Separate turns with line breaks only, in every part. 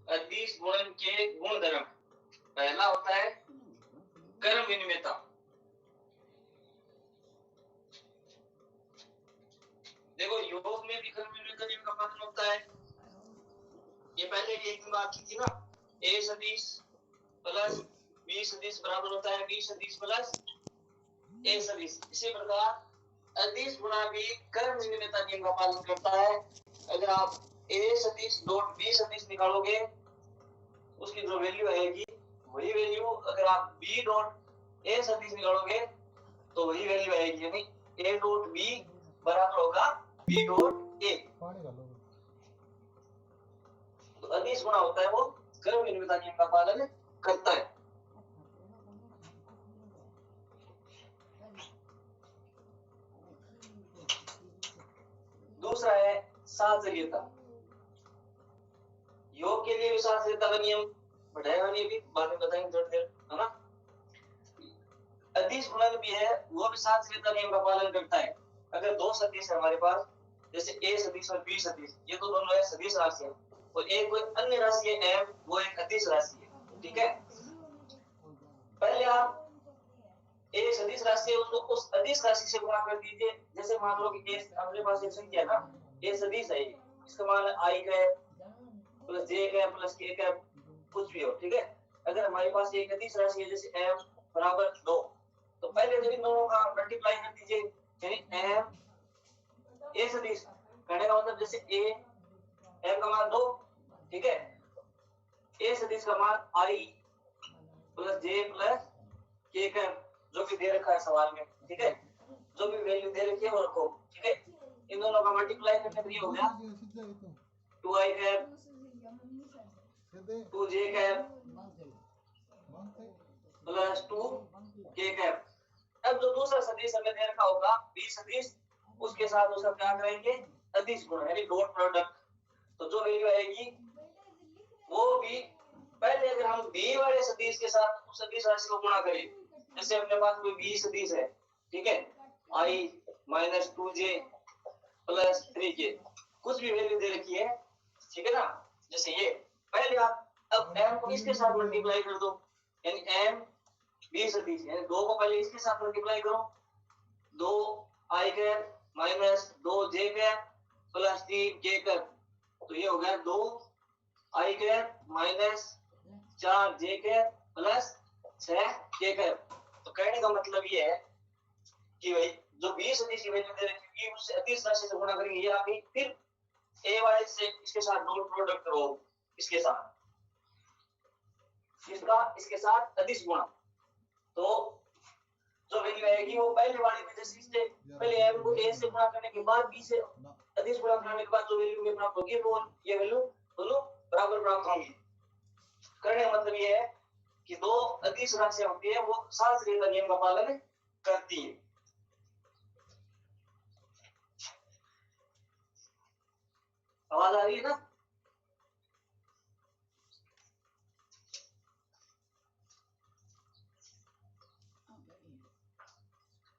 अदिश गुणन के गुणधर्म। पहला होता है क्रम विनिमयता। देखो योग में भी क्रम विनिमयता नियम का पालन होता है। ये पहले भी एक दिन बात की थी ना, a सदिश प्लस b सदिश बराबर होता है b सदिश प्लस a सदिश। इसी प्रकार अदिश गुणा भी क्रम विनिमयता नियम का पालन करता है। अगर आप a सदिश डॉट b सदिश निकालोगे, उसकी जो वैल्यू आएगी वही वैल्यू अगर आप b डॉट a सदिश निकालोगे तो वही वैल्यू आएगी, यानी a डॉट b बराबर होगा b डॉट a। तो अदिश गुणा होता है वो क्रम विनिमयता नियम का पालन करता है। दूसरा है साहचर्यता। योग के लिए भी साहचर्यता का नियम बढ़ाया नहीं, भी बाद में बताएंगे थोड़ी देर, है ना। अदिश गुणन भी है, वो भी साहचर्यता नियम का पालन करता है। अगर दो सदिश है हमारे पास, जैसे a सदिश और b सदिश, ये तो दोनों है सदिश राशि है, और एक कोई अन्य राशि है m, वो एक अदिश राशि है। ठीक है, पहले आप एक सदिश राशि है उसको उस अदिश राशि से गुणा कर दीजिए। जैसे मान लो कि अपने पास एक संख्या है ना, ये सदिश है, इसका मान i है प्लस j है प्लस k है, कुछ भी हो। ठीक है, अगर हमारे पास एक अदिश राशि है जैसे m बराबर 2, तो पहले जब इन दोनों का मल्टीप्लाई कर दीजिए, यानी m a सदिश करने का मतलब जैसे a m का मान 2, ठीक है, a सदिश का मान i plus j plus k का जो भी दे रखा है सवाल में। ठीक है, जो भी वैल्यू दे रखी है वो रखो। ठीक है, इन दोनों का मल्टीप्लाई करने पर ये हो गया 2i cap 2j cap plus 2k cap. अब जो दूसरा सदिश हमें दे रखा होगा b सदिश, उसके साथ उसका क्या करेंगे, अदिश गुणा यानी डॉट प्रोडक्ट। तो जो वैल्यू आएगी वो भी पहले अगर हम b वाले सदिश के साथ उस सदिश राशि को गुणा करें, जैसे अपने पास कोई b सदिश है, ठीक है, i minus 2j plus 3k, कुछ भी वैल्यू दे रखी है, ठीक है ना, जैसे ये पहले आप अब m को इसके साथ मल्टीप्लाई कर दो, यानी m b सदिश यानी 2 को पहले इसके साथ मल्टीप्लाई करो, 2 i cap minus 2j cap plus 3k cap, तो ये हो गया 2 i cap minus 4j cap plus 6k cap. तो कहने का मतलब ये है कि भाई जो 20 सदिश की वैल्यू दे रखी है उससे अदिश राशि से गुणा करेंगे, ये आप फिर a वाले से इसके साथ डॉट प्रोडक्ट करो, इसके साथ इसका इसके साथ अदिश गुणा, तो जो वैल्यू आएगी वो पहले वाले में जैसे इससे पहले m को a से गुणा करने के बाद b से अदिश गुणा करने के बाद जो वैल्यू में प्राप्त होगी वो ये वैल्यू दोनों बराबर प्राप्त होंगी। करने का मतलब ये है कि दो अदिश राशियां होती है वो साहचर्यता नियम का पालन करती है। आवाज आ रही है ना।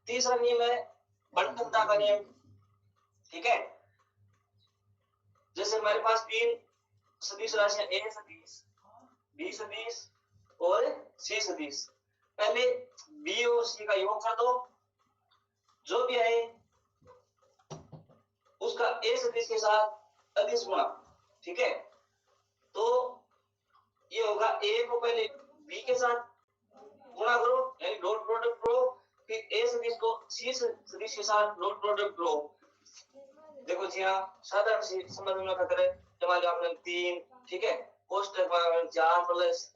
तीसरा नियम है बढ़तता का नियम। ठीक है, जैसे हमारे पास तीन सदिश राशियां a सदिश b सदिश और c सदिश, पहले b और c का योग कर दो, जो भी आए उसका a सदिश के साथ अदिश गुणा। ठीक है, तो ये होगा a को पहले b के साथ गुणा करो यानी डॉट प्रोडक्ट करो, फिर a सदिश को c सदिश के साथ डॉट प्रोडक्ट करो। देखो जी हाँ, साधारण सी समझ में आता है, जमा आपने 3, ठीक है, कोष्टक में 4 प्लस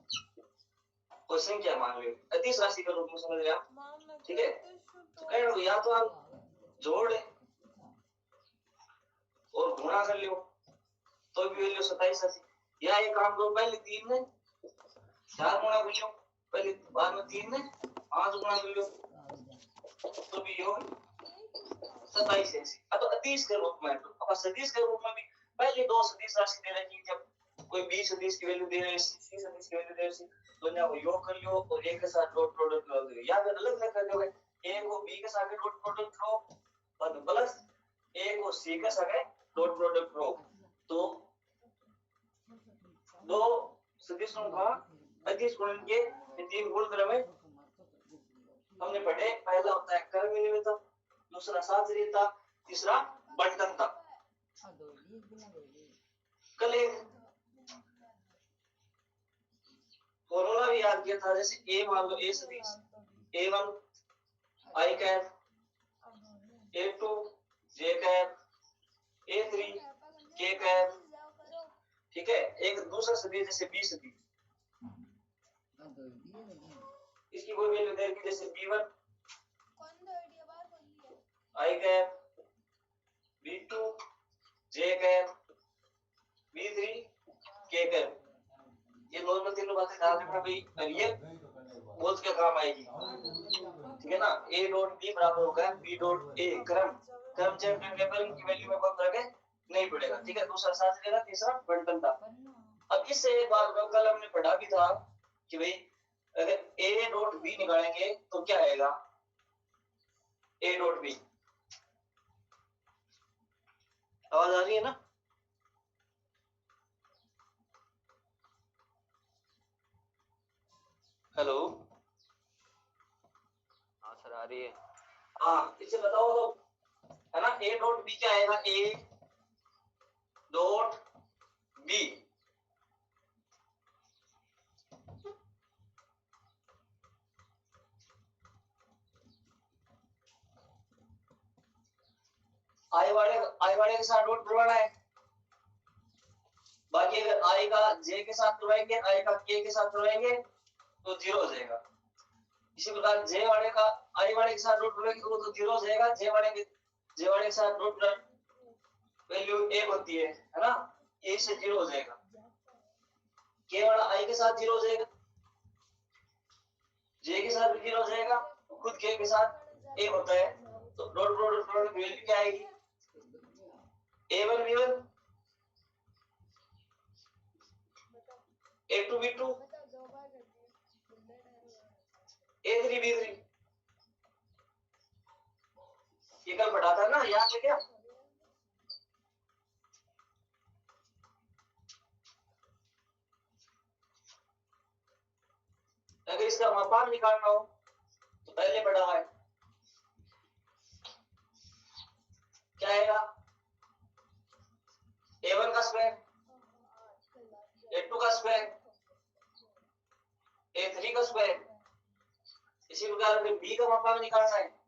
और संख्या मान लो अदिश राशि के रूप में समझ लिया। ठीक है, तो कहने को या तो आप जोड़ और गुणा कर लो तो भी वैल्यू 27 आती, या एक काम करो पहले 3 में 4 गुणा कर लो, पहले बाद में 3 में 5 गुणा कर लो, तो भी योग 27 है। अब अदिश के रूप में, अब सदिश के रूप में भी पहले दो सदिश राशि दे रखी, जब कोई b सदिश की वैल्यू दे रही है, c सदिश की वैल्यू दे रही है, दोनों को योग कर लो और एक के साथ डॉट प्रोडक्ट लगा दो, या फिर अलग अलग कर दोगे, a को b के साथ डॉट प्रोडक्ट करो और प्लस a को c के साथ डॉट प्रोडक्ट करो, तो दो सदिशों का अदिश गुणन के 3 गुणधर्म है हमने पढ़े। पहला होता है कर्मनिमित्तम, दूसरा साधनीयता, तीसरा बंटनता। कल एक फॉर्मूला भी याद किया था, जैसे ए मान लो ए सदिश A1 I cap, A2 J cap, A3 K cap, ठीक है। एक दूसरा सदिश जैसे B सदिश, इसकी कोई वैल्यू दे रखी जैसे B1 I cap, B2 J cap, B3 K cap. ये नॉर्मल तीनों बातें ध्यान रखना भाई, और ये बहुत क्या काम आएगी, ठीक है ना। A डॉट B बराबर होगा B डॉट A, क्रम चेंज करने पर इनकी वैल्यू में कोई फर्क नहीं पड़ेगा, ठीक है। दूसरा साथ लेगा, तीसरा बंटनता। अब इससे एक बात कल हमने पढ़ा भी था कि भाई अगर A डॉट B निकालेंगे तो क्या आएगा, A डॉट B। आवाज आ रही है ना? हेलो,
हाँ सर आ रही है।
हाँ इसे बताओ तो, है ना। A डॉट B क्या आएगा, A डॉट B। आई वाले के साथ डॉट जुड़वाना है, बाकी अगर आई का जे के साथ जुड़वाएंगे, आई का के साथ जुड़वाएंगे तो 0 हो जाएगा। इसी प्रकार जे वाले का आई वाले के साथ डॉट जुड़ेगी तो 0 हो जाएगा। जे वाले के साथ डॉट वैल्यू 1 होती है ना, ए से 0 हो जाएगा। के वाला आई के साथ 0 हो जाएगा, जे के साथ भी 0 हो जाएगा, खुद के साथ 1 होता है, तो डॉट प्रोडक्ट वैल्यू क्या आएगी, A1 B1 A2 B2 A3 B3। ये कल पढ़ा था ना, याद है क्या? अगर इसका मापांक निकालना हो तो पहले पढ़ा है, क्या आएगा, A1 का स्क्वायर, A2 का स्क्वायर, A3 का स्क्वायर। इसी प्रकार अगर B का मापांक निकालना है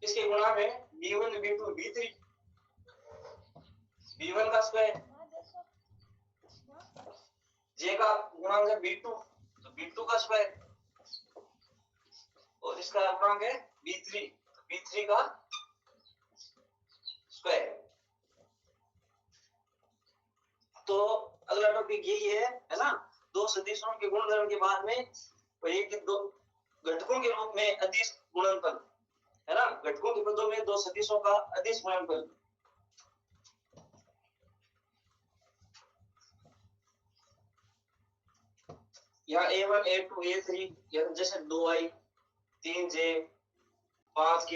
इसके गुणा में B1 B2 B3, B1 का स्क्वायर, J का गुणांक है B2 तो B2 का स्क्वायर, और इसका गुणांक है B3 तो B3 का स्क्वायर। तो अगला टॉपिक यही है ना, दो सदिशों के गुणधर्म के बाद में एक दो घटकों के रूप में अदिश गुणनफल, है ना। घटकों के पदों में दो सदिशों का अदिश गुणनफल। यहाँ A1 A2 A3 जैसे 2i 3j 5k,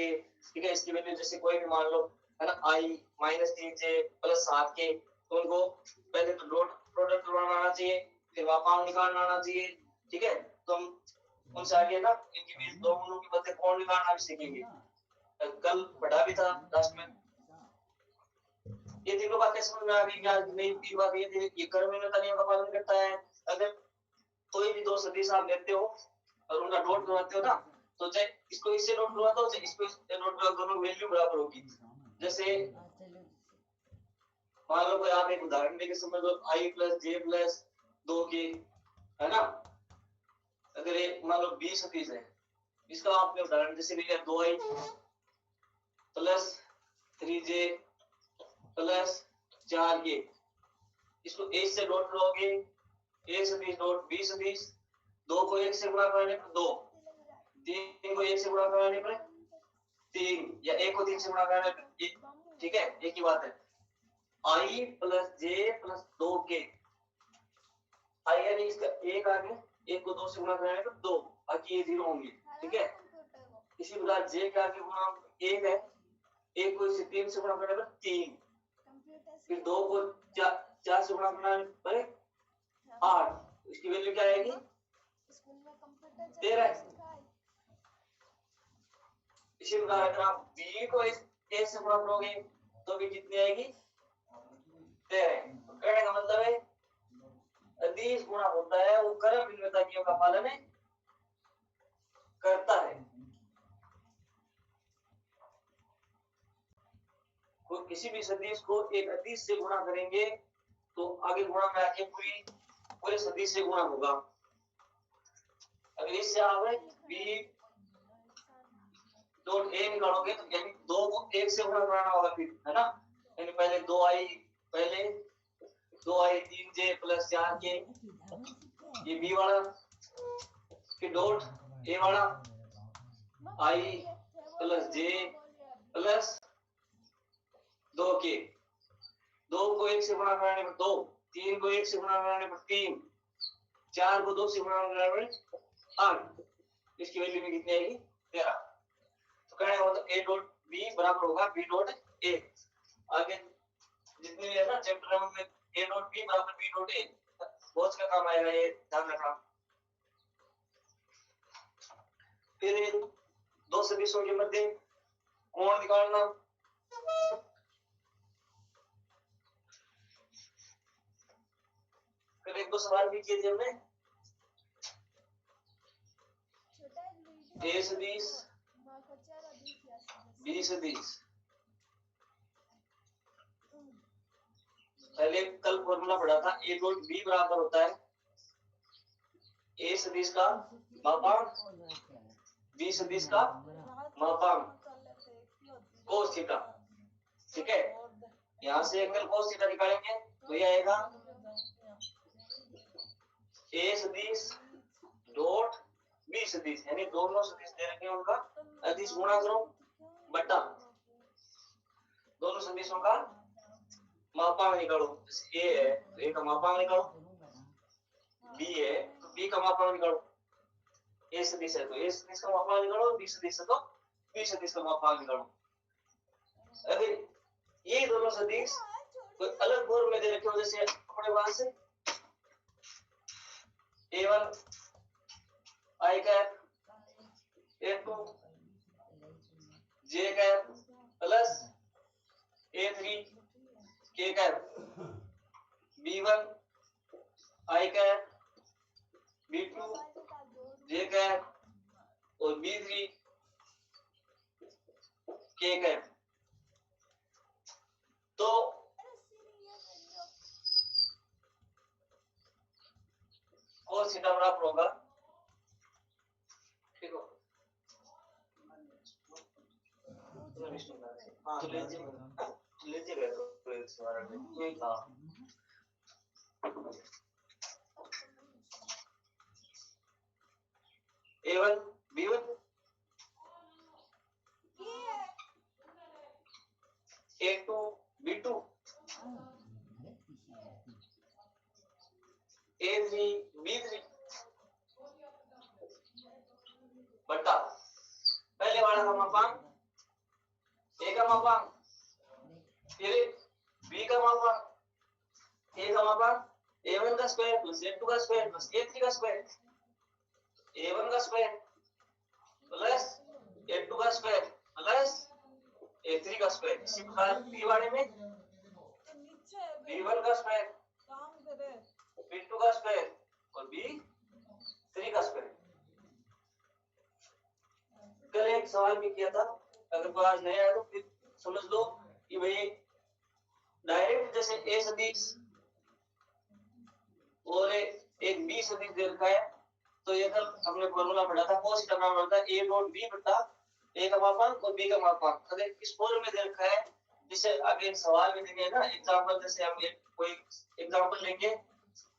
ठीक है। इसकी वैल्यू जैसे कोई भी मान लो, है ना, i -3j + 7k, तो उनको पहले तो डॉट प्रोडक्ट बनाना आना चाहिए, फिर मापांक निकालना आना चाहिए, ठीक है। तो हम उनसे आगे ना इनके बीच दो गुणों की मध्य कोण निकालना भी सीखेंगे, कल पढ़ा भी था लास्ट में। ये तीनों बातें समझ में आ गई क्या? नहीं, तीन बातें ये कर्मनियमता नियम का पालन करता है। अगर कोई भी दो सदिश आप लेते हो और उनका डॉट बनाते हो ना, तो चाहे इसको इससे डॉट बना दो, चाहे इसको इससे डॉट बना दो, दोनों वैल्यू बराबर होगी। जैसे मान लो कोई आप एक उदाहरण देके समझ लो, i + j + 2k, है ना। अगर एक मान लो 20 सदिश है, इसका आपने उदाहरण जैसे लिया 2i + 3j + 4k, इसको a से डॉट लोगे, a सदिश डॉट b सदिश, 2 को 1 से गुणा करने पर 2, 3 को 1 से गुणा करने पर 3, या 1 को 3 से गुणा करने पर 1, ठीक है। एक ही बात है, i + j + 2k, i यानी इसका 1 आगे, 1 को 2 से गुणा करने पर 2, बाकी ये 0 होंगे, ठीक है। इसी प्रकार j के आगे गुणांक 1 है, एक को इसे 3 से गुणा करने पर 3, फिर 2 को 4 से गुणा करने पर 8, इसकी वैल्यू क्या आएगी 13। इसी प्रकार अगर आप b को इस a से गुणा करोगे तो भी कितनी आएगी 13। कहने का मतलब है अदिश गुणा होता है वो क्रम भिन्नता नियम का पालन करता है। तो किसी भी सदिश को एक अदिश से गुणा करेंगे तो आगे गुणा में आके पूरे सदिश से गुणा होगा। अगर इससे आप b डॉट a निकालोगे तो यानी 2 को 1 से गुणा कराना होगा फिर, है ना। यानी पहले 2i 3j प्लस 4k ये b वाला, फिर डॉट a वाला i plus j plus 2k, 2 को 1 से गुणा कराने पर 2, 3 को 1 से गुणा कराने पर 3, 4 को 2 से गुणा कराने पर 8, इसकी वैल्यू में कितनी आएगी 13। तो कहने का मतलब a डॉट b बराबर होगा b डॉट a। आगे जितने भी है ना चैप्टर नंबर में a डॉट b बराबर b डॉट a बहुत का काम आएगा, ये ध्यान रखना। फिर दो सदिशों के मध्य कोण निकालना। फिर एक दो सवाल भी किए थे हमने, a सदिश b सदिश। पहले कल फॉर्मूला पढ़ा था a डॉट b बराबर होता है a सदिश का मापांक b सदिश का मापांक cos थीटा। ठीक है, यहाँ से कल cos थीटा निकालेंगे तो ये आएगा a सदिश डॉट b सदिश, यानी दोनों सदिश दे रखे हैं उनका अदिश गुणा करो बटा दोनों सदिशों का मापांक निकालो। a है तो a का मापांक निकालो, b है तो b का मापांक निकालो, a सदिश है तो a सदिश का मापांक निकालो, b सदिश है तो b सदिश का मापांक निकालो। अगर ये दोनों सदिश कोई अलग फॉर्म में दे रखे हो, जैसे अपने पास a1 i cap a2 j cap plus a3 k cap, b1 i cap b2 j cap और b3 k कैप, तो cos थीटा बराबर होगा, ठीक हो। हाँ लीजिएगा तो एक सवाल में था a1 b1 a2 b2 a3 b3 बटा पहले वाला का मापांक a का मापांक, फिर b का मापांक, a का मापांक a1 का स्क्वायर प्लस a2 का स्क्वायर प्लस a3 का स्क्वायर, a1 का स्क्वायर प्लस a2 का स्क्वायर प्लस a3 का स्क्वायर। इसी प्रकार b वाले में b1 का स्क्वायर b2 का स्क्वायर और b3 का स्क्वायर। कल एक सवाल भी किया था, अगर कोई आज नहीं आया तो फिर समझ लो कि भाई डायरेक्ट जैसे a सदिश और एक b सदिश दे रखा है, तो ये कल हमने फॉर्मूला पढ़ा था cos थीटा बराबर होता है a डॉट b बटा a का मापांक और b का मापांक। अगर इस फॉर्म में दे रखा है, जैसे आगे सवाल में देंगे ना एग्जांपल, जैसे हम कोई एग्जांपल लेंगे,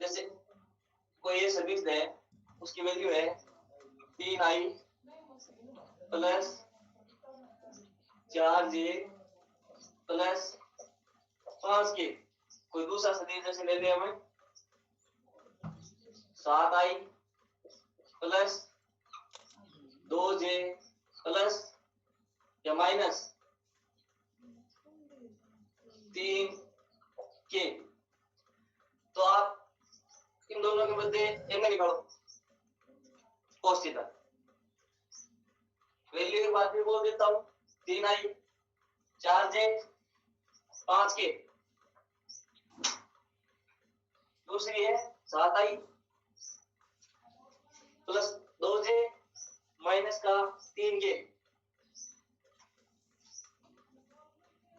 जैसे कोई a सदिश है उसकी वैल्यू है 3i plus 4j plus 5k। कोई दूसरा सदिश जैसे ले लें हमें 7i प्लस 2j प्लस या माइनस 3 के। तो आप इन दोनों के मध्य एंगल निकालो cos थीटा। वैल्यू के बाद भी बोल देता हूं 3i 4j 5k, दूसरी है 7i प्लस 2j माइनस का 3k।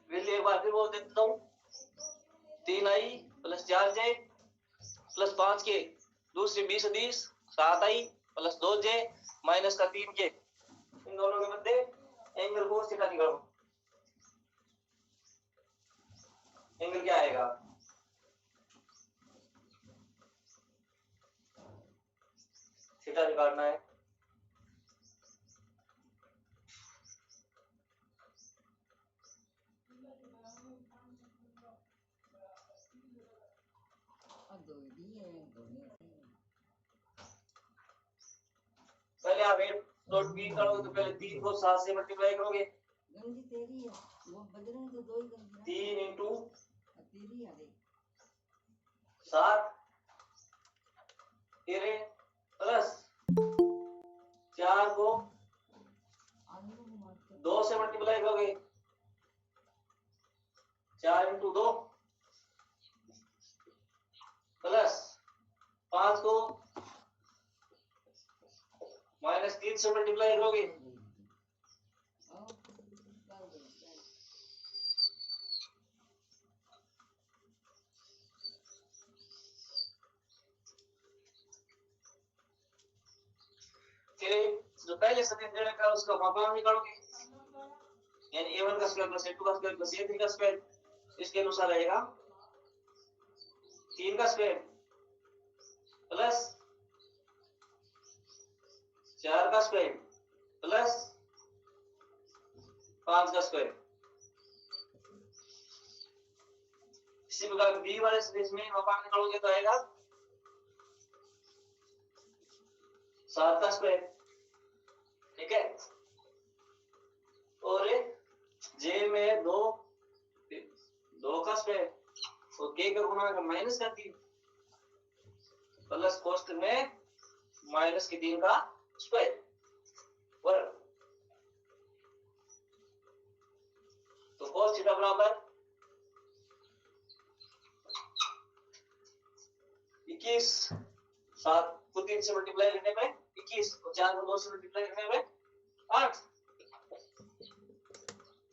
वैल्यू एक बार फिर बोल देता हूं 3i plus 4j plus 5k, दूसरी 20 7i प्लस 2j माइनस का 3k। इन दोनों के मध्य एंगल cos थीटा निकालो। एंगल क्या आएगा? थीटा निकालना है। पहले आप 8.b करोगे तो पहले 3 को 7 से मल्टीप्लाई करोगे।
गंजी तेरी है वो बजरंग तो दो ही गंजी
3 इंटू
तेरी है देख
7 तेरे प्लस 4 को 2 से मल्टीप्लाई करोगे। 4 इंटू 2 प्लस 5 को माइनस 3 से मल्टीप्लाई करोगे। फिर जो पहले सदिश दे रखा है उसका मापांक निकालोगे, यानी a1 का स्क्वायर प्लस a2 का स्क्वायर प्लस a3 का स्क्वायर। इसके अनुसार आएगा 3 का स्क्वायर प्लस 4 का स्क्वायर प्लस 5 का स्क्वायर। इसी प्रकार b वाले सदिश में मापांक निकालोगे तो आएगा 7 का स्क्वायर, ठीक है। और j में 2 का स्क्वायर और k का गुणा का माइनस का 3 प्लस कोष्टक में माइनस के 3 का स्क्वायर वर्ग। तो cos थीटा बराबर 21, 7 को 3 से मल्टीप्लाई करने पे 21 और 4 को 2 से मल्टीप्लाई करने पे 8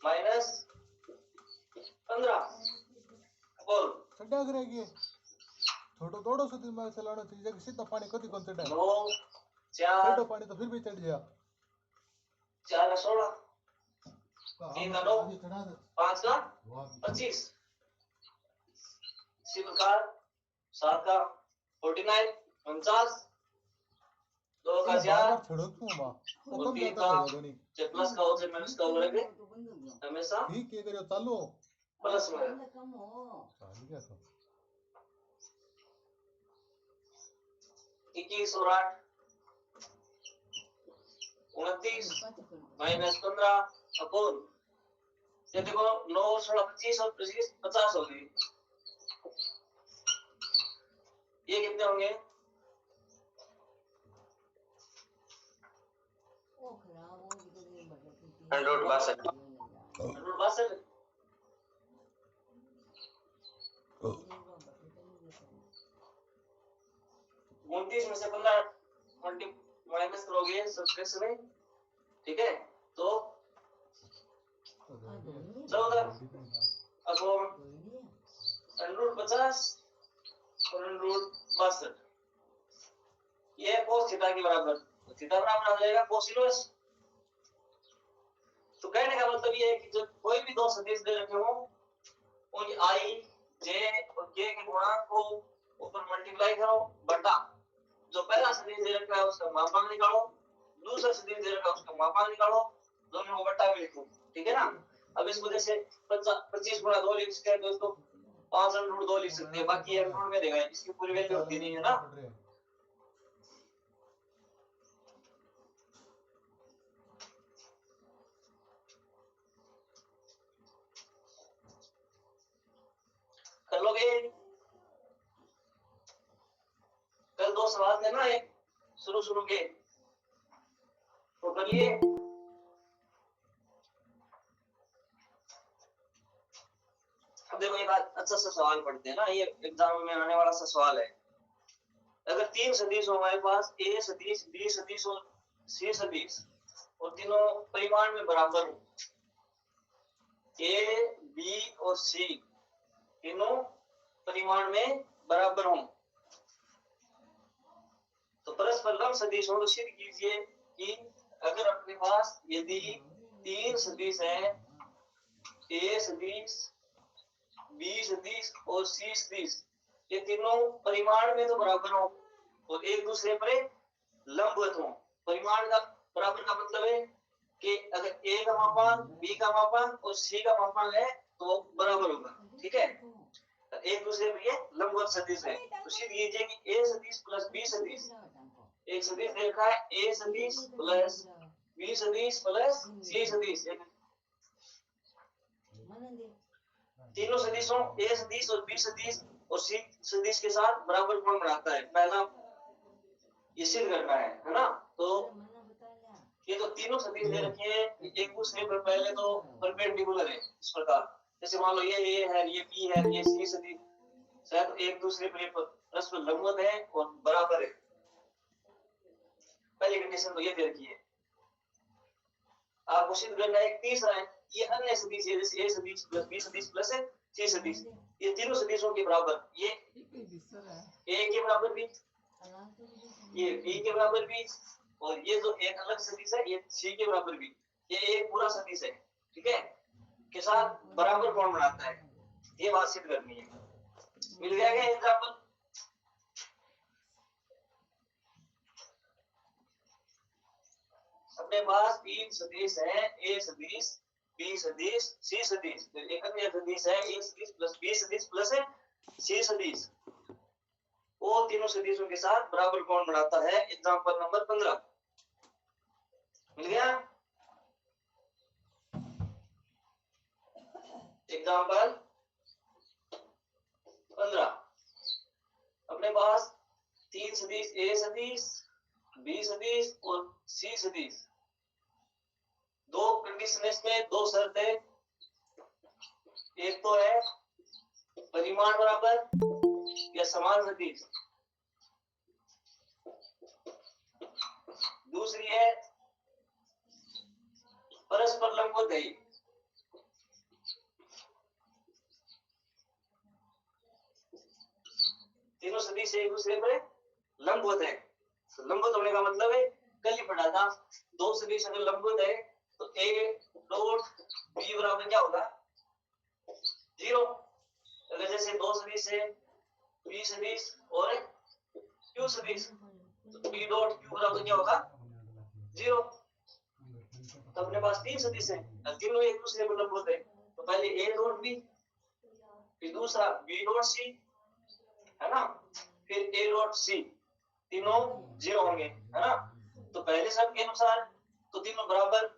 माइनस 15 बोल
चड्डा करेगी थोड़ो थोड़ो से दिमाग चलाना चाहिए कि सीधा पानी कभी कौन चढ़ा
9 4
चढ़ो पानी तो फिर भी चढ़ गया
4 का 16 3 का 9 5 का 25 इसी प्रकार 7 का 49 49 2 का 4
छोड़ो क्यों मां
और 3 का जब प्लस का हो जब माइनस का हो रहे हमेशा
ठीक है करो चालू
प्लस में
कम हो
चालू क्या तो
21 और 8 29 माइनस 15 अपॉन ये देखो 9 और 16 25 और 25 50 हो गई। ये कितने होंगे?
ओ खराब हो गई तो बटन
162 29 में से 15 मल्टी माइनस करोगे सबट्रैक्शन में, ठीक है। तो 14 अपॉन 150 और 162 ये cos थीटा के बराबर। थीटा बराबर आ जाएगा cos इनवर्स। तो कहने का मतलब ये है कि जब कोई भी दो सदिश दे रखे हो उन i j और k के गुणांक को ऊपर मल्टीप्लाई करो बटा जो पहला सदिश दे रखा है उसका मापांक निकालो, दूसरा सदिश दे रखा है उसका मापांक निकालो, दोनों को बटा में लिखो, ठीक है ना। अब इसको जैसे 25 गुणा 2 लिख सकते हैं तो इसको 5√2 लिख सकते हैं, बाकी ये रूट में देगा, इसकी पूरी वैल्यू होती नहीं है ना। लोगे? कल 2 सवाल थे ना एक शुरू के, तो कर लिए? अब देखो एक अच्छा सा सवाल पढ़ते हैं ना, ये एग्जाम में आने वाला सा सवाल है। अगर 3 सदिश हो हमारे पास, ए सदिश, बी सदिश और सी सदिश, और तीनों परिमाण में बराबर हो, ए बी और सी तीनों परिमाण में बराबर हो, तो परस्पर लंब सदिश हो तो सिद्ध कीजिए कि अगर अपने पास यदि 3 सदिश है, ए सदिश, बी सदिश और सी सदिश, ये तीनों परिमाण में तो बराबर हो और एक दूसरे पर लंबवत हो। परिमाण का बराबर का मतलब है कि अगर ए का मापांक, बी का मापांक और सी का मापांक है तो बराबर होगा, ठीक है। एक दूसरे पर ये लंबवत सदिश है, तो सिद्ध कीजिए कि ए सदिश प्लस बी सदिश, एक सदिश देखा है ए सदिश प्लस बी सदिश प्लस सी सदिश, तीनों सदिशों ए सदिश और बी सदिश और सी सदिश के साथ बराबर कोण बनाता है। पहला ये सिद्ध करना है ना। तो ये तो तीनों सदिश दे रखे हैं, एक दूसरे पर पहले तो परपेंडिकुलर है इस प्रकार, जैसे मान लो ये ए है, ये बी है, ये सी सदिश शायद एक दूसरे पर परस्पर लंबवत है और बराबर है। पहली कंडीशन तो ये दे रखी है। आपको सिद्ध करना है। तीसरा है ये अन्य सदिश है, जैसे ए सदिश प्लस बी सदिश प्लस सी सदिश, ये तीनों सदिशों के बराबर, ये ए के बराबर भी, ये बी के बराबर भी, और ये जो एक अलग सदिश है ये सी के बराबर भी, ये एक पूरा सदिश है, ठीक है, के साथ बराबर कोण बनाता है। ये बात सिद्ध करनी है। मिल गया क्या एग्जांपल? अपने पास 3 सदिश है, ए सदिश, बी सदिश, सी सदिश, फिर एक अन्य सदिश है ए सदिश प्लस बी सदिश प्लस सी सदिश, वो तीनों सदिशों के साथ बराबर कोण बनाता है। एग्जांपल नंबर 15 मिल गया। एग्जांपल 15 अपने पास 3 सदिश ए सदिश, बी सदिश और सी सदिश, दो कंडीशन इसमें, दो शर्त है। एक तो है परिमाण बराबर या समान सदिश, दूसरी है परस्पर लंबवत है। तीनों सदिश एक दूसरे पर लंबवत है। लंबवत होने का मतलब है, कल ही पढ़ा था, दो सदिश अगर लंबवत है तो ए डॉट बी बराबर क्या होगा? 0। अगर जैसे दो सदिश है बी सदिश और क्यू सदिश, तो बी डॉट क्यू बराबर क्या होगा? 0। तो अपने पास 3 सदिश है, तीनों एक दूसरे पर लंबवत है, तो पहले ए डॉट बी, फिर दूसरा बी डॉट सी, है ना, फिर ए डॉट सी, तीनों 0 होंगे, है ना। तो पहले शर्त के अनुसार तो तीनों बराबर,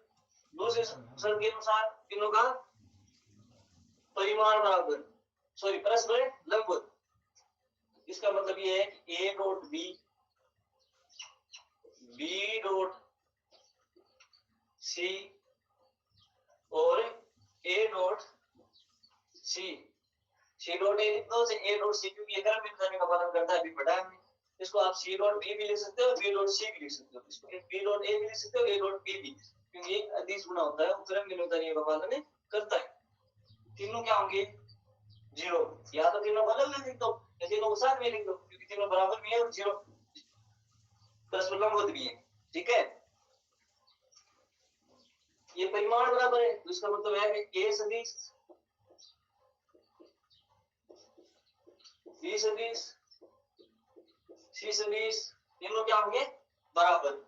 दूसरे शर्त के अनुसार तीनों का परिमाण बराबर, सॉरी परस्पर लंबवत। इसका मतलब ये है कि A dot B, B dot C और A dot C, C dot A लिख दो, ए डॉट सी, क्योंकि ये क्रम करने का पालन करता है, अभी पढ़ा है हमने। इसको आप सी डॉट बी भी लिख सकते हो, बी डॉट सी भी लिख सकते हो, इसको बी डॉट ए भी लिख सकते हो, ए डॉट बी भी, क्योंकि एक अदिश गुना होता है, वो क्रम निरूपण का पालन करता है। तीनों क्या होंगे? 0। या तो तीनों अलग अलग लिख दो या तीनों को साथ में लिख दो, क्योंकि तीनों बराबर भी है और 0 परस्पर लंबवत भी है, ठीक है। ये परिमाण बराबर है, तो इसका मतलब है कि ए सदिश, बी सदिश, सी सदिश, तीनों क्या होंगे? बराबर।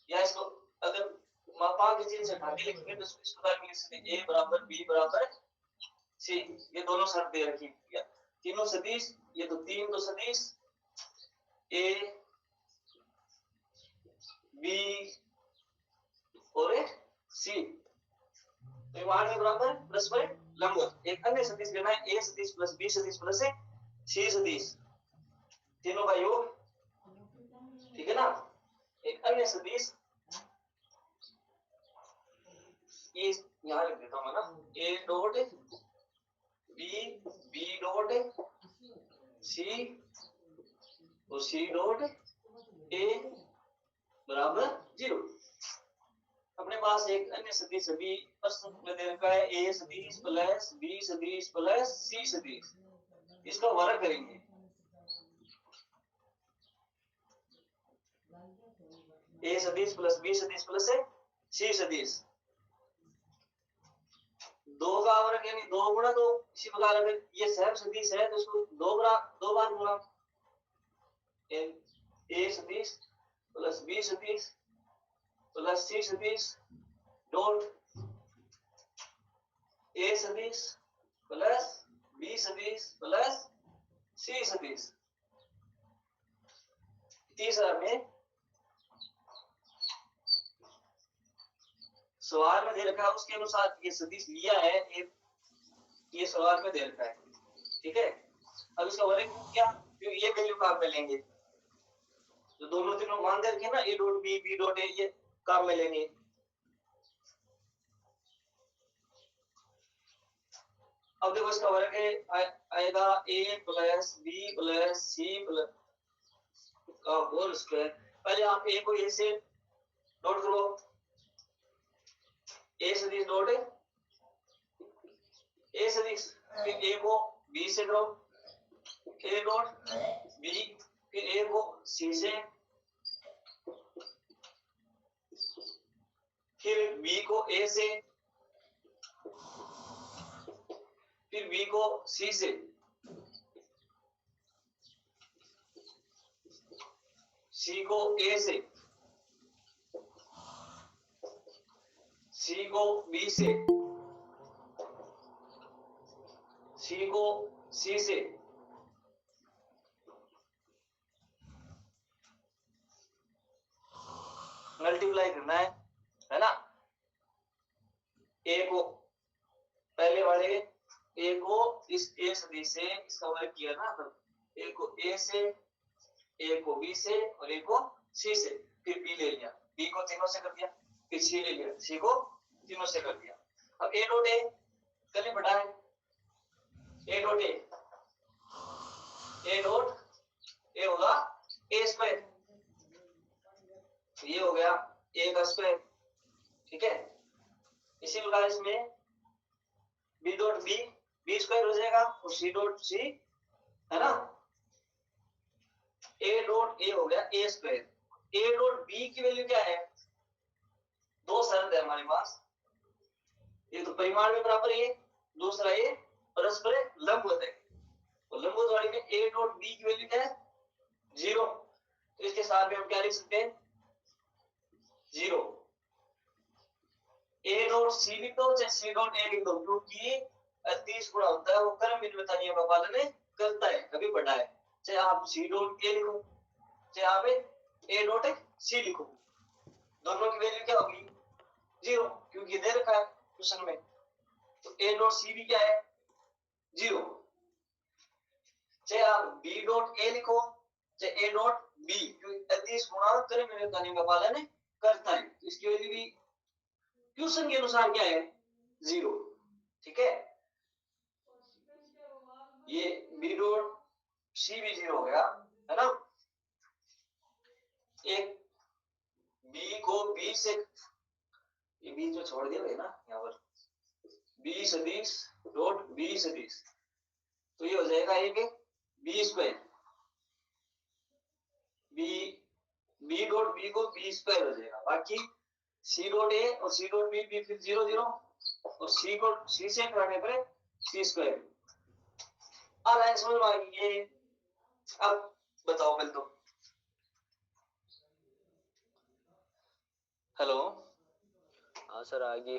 या इसको अगर मापांक की चीज से हटा के लिखेंगे तो इस प्रकार लिख सकते हैं, ए बराबर बी बराबर सी, ये दोनों शर्त दे रखी है। तीनों सदिश, ये तो 3 तो सदिश ए बी और सी परिमाण में बराबर, परस्पर लंबवत। एक अन्य सदिश लेना है ए सदिश प्लस बी सदिश प्लस सी सदिश, तीनों का योग, ठीक है ना। एक अन्य सदिश ये यहाँ लिख देता हूँ ना, A dot B, B dot C और सी डॉट ए बराबर 0। अपने पास एक अन्य सदिश अभी प्रश्न में दे रखा है ए सदिश प्लस बी सदिश प्लस सी सदिश, इसका वर्ग करेंगे। ए सदिश प्लस बी सदिश प्लस सी सदिश, दो का वर्ग यानी 2 गुणा 2, इसी प्रकार अगर ये सहग सदिश है तो उसको 2 बार गुणा, ए सदिश प्लस बी सदिश प्लस सी सदिश डॉट ए सदिश प्लस बी सदिश प्लस सी सदिश। तीसरा में सवाल में दे रखा है उसके अनुसार ये सदिश लिया है, ये सवाल में दे रखा है, ठीक है। अब इसका वर्ग क्या, क्योंकि ये वैल्यू काम में लेंगे, तो दोनों तीनों मान दे रखे ना, A dot B, B dot A, ये काम में लेंगे। अब देखो इसका वर्ग आएगा A plus B plus C plus का होल स्क्वायर। पहले आप ए को ए से नोट करो, ए सदिश डॉट ए सदिश, फिर ए को बी से करो, ए डॉट बी, फिर ए को सी से, फिर बी को ए से, फिर बी को सी से, सी को ए से, सी को बी से, सी को सी से, मल्टीप्लाई करना है ना। ए को पहले वाले ए को इस ए सदिश से इसका वर्ग किया ना, तो ए को ए से, ए को बी से और ए को सी से, फिर बी ले लिया, बी को तीनों से कर दिया, फिर सी ले लिया, सी को तीनों से कर दिया। अब ए डॉट ए कल ही बढ़ा है, ए डॉट ए डॉट ए होगा ए स्क्वायर, ये हो गया ए का स्क्वायर, ठीक है। इसी प्रकार इसमें B dot B, B square हो जाएगा और सी डॉट सी, है ना। ए डॉट ए हो गया A square, A dot B की वैल्यू क्या है, दो शर्त है हमारे पास, एक तो परिमाण में बराबर है, दूसरा ये परस्पर लंबवत है। तो लंबवत वाली में ए डॉट बी की वैल्यू क्या है, 0, तो इसके साथ में हम क्या लिख सकते हैं, 0। ए डॉट सी लिख दो चाहे सी डॉट ए लिख दो, क्योंकि 30 गुणा होता है वो क्रम विनिमयता नियम का पालन करता है, कभी बढ़ा है। चाहे आप सी डॉट ए लिखो चाहे आप ए डॉट सी लिखो, दोनों की वैल्यू क्या होगी, 0, क्योंकि दे रखा है क्वेश्चन में। तो ए डॉट सी भी क्या है, 0। चाहे आप बी डॉट ए लिखो चाहे ए डॉट बी, क्योंकि 30 गुणा क्रम विनिमयता नियम का पालन करता है, इसकी वैल्यू भी क्वेश्चन के अनुसार क्या है, 0, ठीक है। ये बी डॉट सी भी 0 हो गया, है ना। एक बी को बी से, ये बी जो छोड़ दिया है ना यहाँ पर, बी सदिश डॉट बी सदिश, तो ये हो जाएगा एक B square, B dot B को बी स्क्वायर हो जाएगा, बाकी सी डॉट ए और सी डॉट बी फिर 0 0 और सी को सी से कराने पर सी स्क्वायर। आ रहा है समझ में आ गई ये। अब बताओ पहले तो, हेलो,
हाँ सर आगे।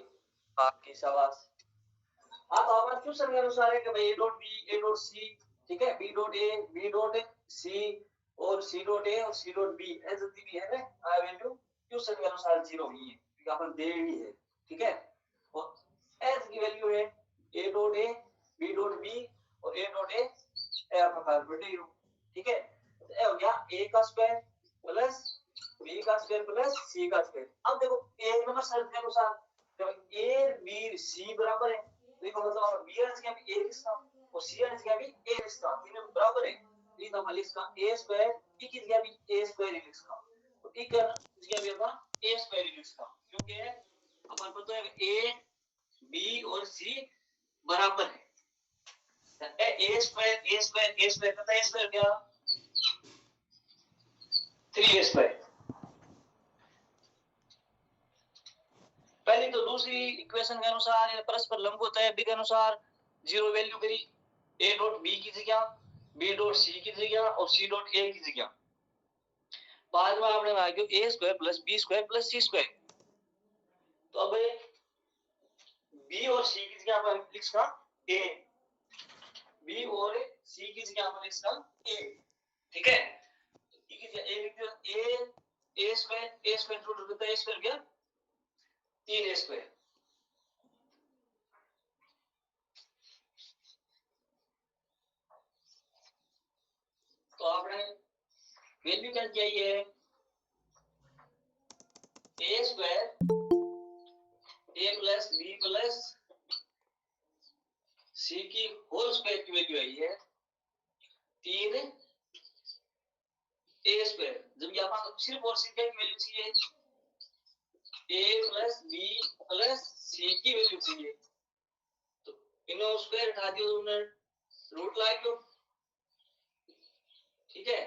आपकी शाबाश। हाँ तो हमारे क्वेश्चन के अनुसार है कि भाई A dot B A dot C, ठीक है, B dot A B dot C और सी डॉट ए और सी डॉट बी ऐसे भी है ना, आ वैल्यू क्वेश्चन के अनुसार 0 ही है, क्योंकि अपन दे ही है, ठीक है। और एज की वैल्यू है A dot A, B dot B और ए डॉट ए आपका कार्बोनेट है। ठीक है, तो ये हो गया ए का स्क्वायर प्लस बी का स्क्वायर प्लस सी का स्क्वायर। अब देखो एक नंबर शर्त के अनुसार जब ए बी सी बराबर है तो इसका मतलब अब बी की जगह भी ए लिखना और सी की जगह भी ए लिखना, तीनों बराबर है तो इसका मतलब इसका ए स्क्वायर ई की जगह भी ए स्क्वायर ही लिखना तो ई का जगह भी होगा ए स्क्वायर ही लिखना, क्योंकि अपन पता है ए बी और सी बराबर है। ए स्क्वायर पता है ए स्क्वायर क्या 3a स्क्वायर। पहली तो दूसरी इक्वेशन के अनुसार परस्पर लंबवत है बी के अनुसार जीरो वैल्यू करी ए डॉट बी की जगह बी डॉट सी की जगह और सी डॉट ए की जगह। बाद में आपने आ गया A square plus B square plus C square. तो अब बी और सी की जगह पर लिखना ए, बी और सी की जगह पर लिखना ए। ठीक है, ए लिख दिया ए स्क्वायर टोटल कितना ए स्क्वायर गया 3a स्क्वायर। तो आपने वैल्यू क्या किया है ए स्क्वायर ए प्लस बी प्लस सी की होल स्क्वायर की वैल्यू आई है 3a स्क्वायर। जब यहाँ पर सिर्फ और सी की वैल्यू चाहिए ए प्लस बी प्लस सी की वैल्यू चाहिए तो इन्हों स्क्वायर उठा दियो तुमने रूट ला लो। ठीक है,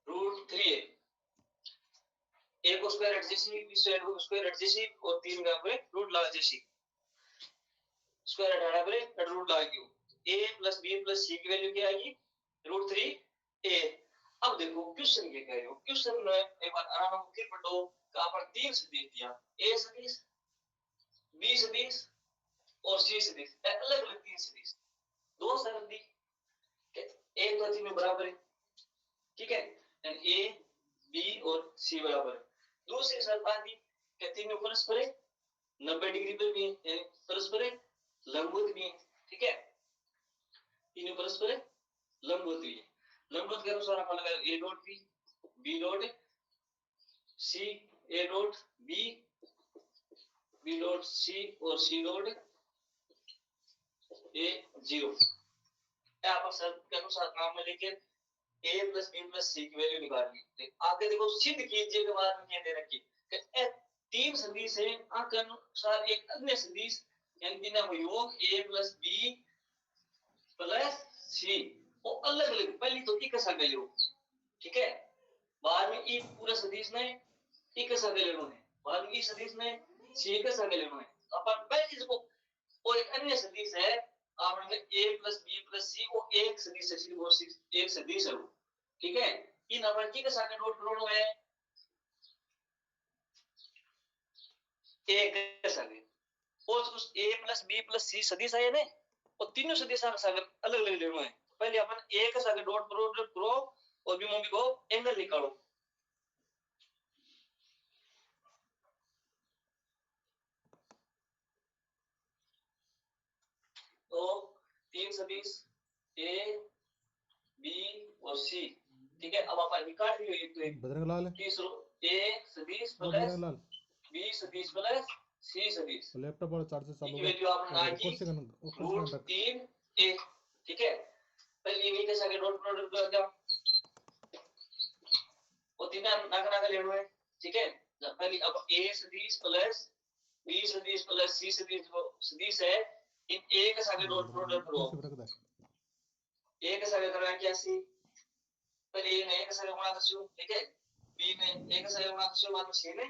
रूट 3a ए को स्क्वायर हट जैसी बी स्क्वायर हट जैसी और 3 का पे रूट लगा जैसी स्क्वायर हटाना पे रूट लगा दियो a plus b plus c की वैल्यू क्या आएगी रूट 3a। अब देखो क्वेश्चन क्या कह रहे हो, क्वेश्चन में एक बार आराम से फिर पढ़ो कहां पर 3 सदिश दिया a सदिश b सदिश और c सदिश अलग अलग 3 सदिश दो शर्त दी a तो तीनों बराबर है। ठीक है, यानी a b और c बराबर है। दूसरी शर्त आती कि तीनों परस्पर है 90 डिग्री पे भी है यानी परस्पर है लंबवत भी है। ठीक है, तीनों परस्पर है लंबवत भी है। लंबवत के अनुसार अपन लगा a dot b dot c a dot b dot c और c डॉट a 0 आप शर्त के अनुसार काम में लेके a plus b plus c की वैल्यू निकालनी। आगे देखो सिद्ध कीजिए के बाद में क्या दे रखी है तीन सदिश है के अनुसार एक अन्य सदिश यानी बिना योग a plus b plus c वो अलग अलग पहली तो एक सा गयो। ठीक है, बाद में ई पूरा सदिश ने एक सा लेना है, बाद में ई सदिश ने c का सा लेना है। अपन पहले इसको वो एक अन्य सदिश है आपने a plus b plus c वो एक सदिश है सिर्फ वो एक सदिश है। ठीक है, इन अपन की का सा नोट करो है एक सदिश और उस a plus b plus c सदिश है ने और तीनों सदिश का सागर अलग अलग लेना है। पहले अपन a का सागर डॉट प्रोडक्ट करो और बी में को एंगल निकालो। तो तीन सदिश a b और c। ठीक है, अब अपन निकाल लियो एक तो एक
बजरंगलाल
तीसरो a सदिश प्लस b सदिश प्लस c सदिश
लैपटॉप और चार्जर चालू
की वैल्यू आपने आ गई रूट 3a। ठीक है, पहले इन्हीं के साथ डॉट प्रोडक्ट कर दिया और तीन नाका लेना है। ठीक है, पहले अब a सदिश प्लस b सदिश प्लस c सदिश है इन a के साथ डॉट प्रोडक्ट करो। a के साथ करना क्या सी पहले a ने a के साथ गुणा करो। ठीक है, b ने a के साथ गुणा करो बाद में c ने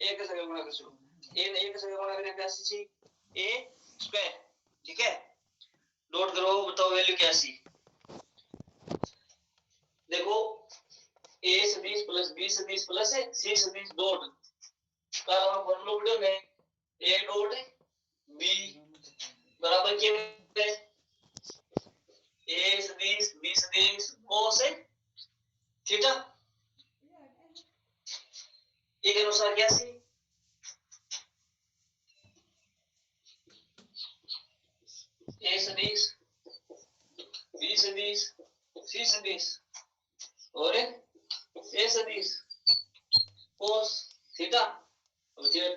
a के साथ गुणा करो। a ने a के साथ गुणा करने क्या सी a स्क्वायर। ठीक है, डॉट करो बताओ वैल्यू क्या सी। देखो a सदिश प्लस b सदिश प्लस c सदिश डॉट का फॉर्मूला पढ़ो ने a डॉट b बराबर क्या है a सदिश b सदिश cos थीटा एक अनुसार क्या सी सदिश बी सदिश सी सदिश और ए सदिश cos थीटा। अब ये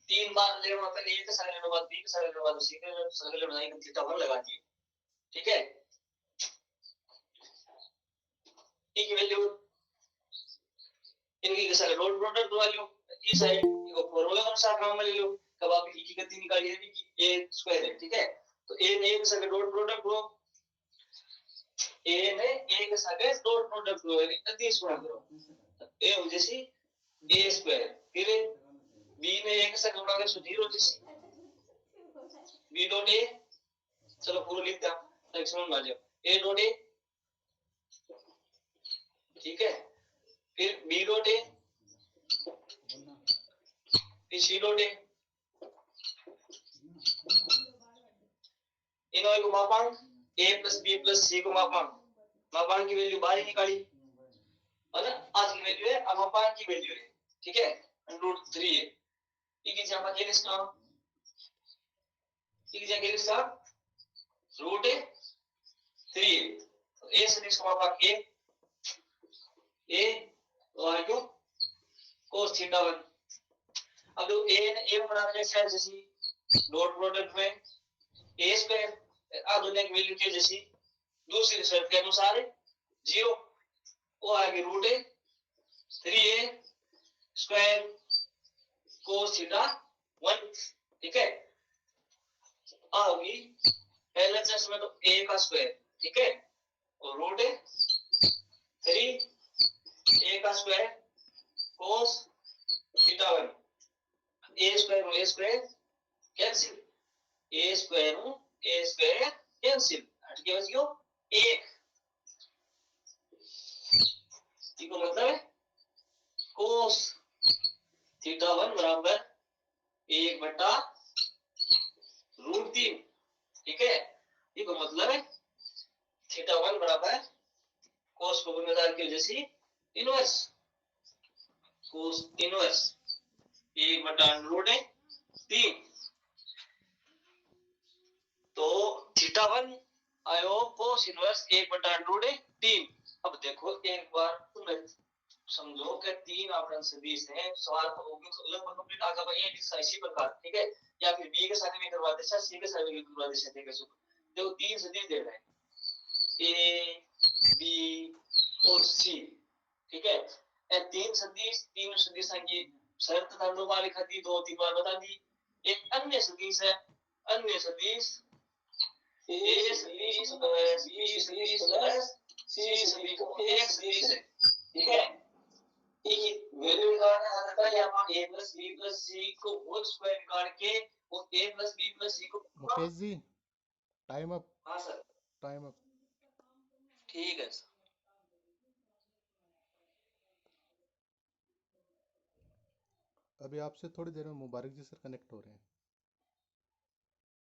3 बार लेना पहले ए के साथ लेना बाद बी के साथ लेना बाद सी के साथ लेना एक थीटा 1 लगा दिए। ठीक है, ई की वैल्यू इनकी के साथ डॉट प्रोडक्ट वैल्यू इस साइड को फॉर्मूला के अनुसार काम में ले लो। कब आप ई की गति निकालिए कि ए स्क्वायर है। ठीक है, तो ए ने ए के साथ डॉट प्रोडक्ट हो, ए ने ए के साथ डॉट प्रोडक्ट हो यानी अदिश गुणा करो ए हो जैसी ए स्क्वायर, फिर बी ने ए के साथ गुणा करो 0 जैसी बी डॉट ए, चलो पूरा लिख दो ताकि समझ में आ जाए ए डॉट ए। ठीक है, फिर बी डॉट ए फिर सी डॉट ए, इन्हों को मापांक a प्लस बी प्लस सी को मापांक की वैल्यू बाहर ही निकाली और आज की वैल्यू है मापांक की वैल्यू है। ठीक है, √3 है। ठीक है, जहां पर इसका √3 है। तो a सदिश का मापांक a और क्यों cos थीटा 1। अब जो a ने a बना के रखा है जैसी डॉट प्रोडक्ट में a स्क्वायर आधुनिक वैल्यू के जैसी दूसरी शर्त के अनुसार 0 वो आएगी √3a स्क्वायर cos थीटा 1। ठीक है, आओगी LHS में तो a का स्क्वायर। ठीक है, और √3a का square cos theta 1 a square cancel a square cancel हट के बच गयो 1। इसका मतलब है cos थीटा 1 बराबर 1/√3। ठीक है, इसका मतलब है थीटा 1 बराबर cos को गुणनखंड की वजह से इनवर्स cos इनवर्स 1/√3। तो थीटा 1 आयो cos इनवर्स 1/√3। अब देखो एक बार तुम समझो कि 3 आवरण सदिश हैं, सवाल लगभग कंप्लीट आगे बढ़े इसी प्रकार। ठीक है, या फिर बी के साथ भी करवा देसा सी के साथ भी करवा देसा। ठीक है, देखो 3 सदिश दे रहे हैं ए बी और सी। ठीक है, ये 3 सदिशों की शर्त दो बार लिखा दी, 2-3 बार बता दी। एक अन्य सदिश है, अन्य सदिश ए सदिश प्लस बी सदिश प्लस सी सदिश एक सदिश है। ठीक है, एक वैल्यू निकालना है पहले हम a plus b plus c को होल स्क्वायर निकाल के वो a plus b plus c को
मुकेश जी टाइम अप।
हाँ सर,
टाइम अप।
ठीक है सर।
अभी आपसे थोड़ी देर में मुबारक जी सर कनेक्ट हो रहे हैं।